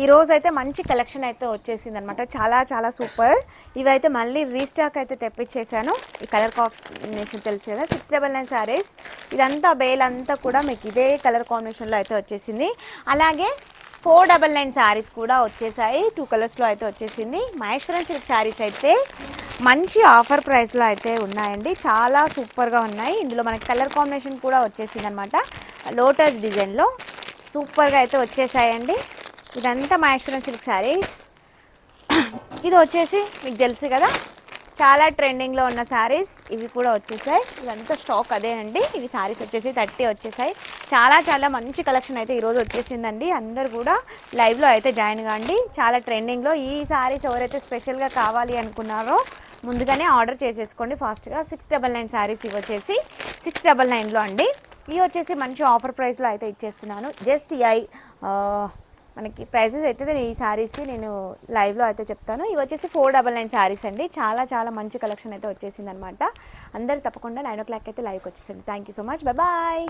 ఈరోజు అయితే మంచి కలెక్షన్ అయితే వచ్చేసింది అనమాట. చాలా చాలా సూపర్. ఇవైతే మళ్ళీ రీస్టాక్ అయితే తెప్పించేసాను. ఈ కలర్ కాంబినేషన్ తెలుసు కదా, 699 శారీస్. ఇదంతా బేల్ అంతా కూడా మీకు ఇదే కలర్ కాంబినేషన్లో అయితే వచ్చేసింది. అలాగే 499 శారీస్ కూడా వచ్చేసాయి. 2 కలర్స్లో అయితే వచ్చేసింది. మహేశ్వరం సిల్క్ శారీస్ అయితే మంచి ఆఫర్ ప్రైస్లో అయితే ఉన్నాయండి. చాలా సూపర్గా ఉన్నాయి. ఇందులో మనకి కలర్ కాంబినేషన్ కూడా వచ్చేసింది అనమాట. లోటస్ డిజైన్లో సూపర్గా అయితే వచ్చేసాయండి. ఇదంతా మహేశ్వరం సిల్క్ శారీస్. ఇది వచ్చేసి మీకు తెలుసు కదా, చాలా ట్రెండింగ్లో ఉన్న శారీస్ ఇవి కూడా వచ్చేసాయి. ఇదంతా స్టాక్ అదేనండి. ఇవి శారీస్ వచ్చేసి 30 వచ్చేసాయి. చాలా చాలా మంచి కలెక్షన్ అయితే ఈరోజు వచ్చేసిందండి. అందరు కూడా లైవ్లో అయితే జాయిన్ కాండి. చాలా ట్రెండింగ్లో ఈ శారీస్ ఎవరైతే స్పెషల్గా కావాలి అనుకున్నారో ముందుగానే ఆర్డర్ చేసేసుకోండి ఫాస్ట్గా. 699 శారీస్ ఇవి వచ్చేసి 699లో అండి. ఇవి వచ్చేసి మంచి ఆఫర్ ప్రైస్లో అయితే ఇచ్చేస్తున్నాను. జస్ట్ మనకి ప్రైజెస్ అయితే ఈ శారీస్ నేను లైవ్లో అయితే చెప్తాను. ఇవి వచ్చేసి 499 శారీస్ అండి. చాలా చాలా మంచి కలెక్షన్ అయితే వచ్చేసింది అనమాట. అందరూ తప్పకుండా 9 o'clock అయితే లైవ్కి వచ్చేసింది. Thank you so much. Bye.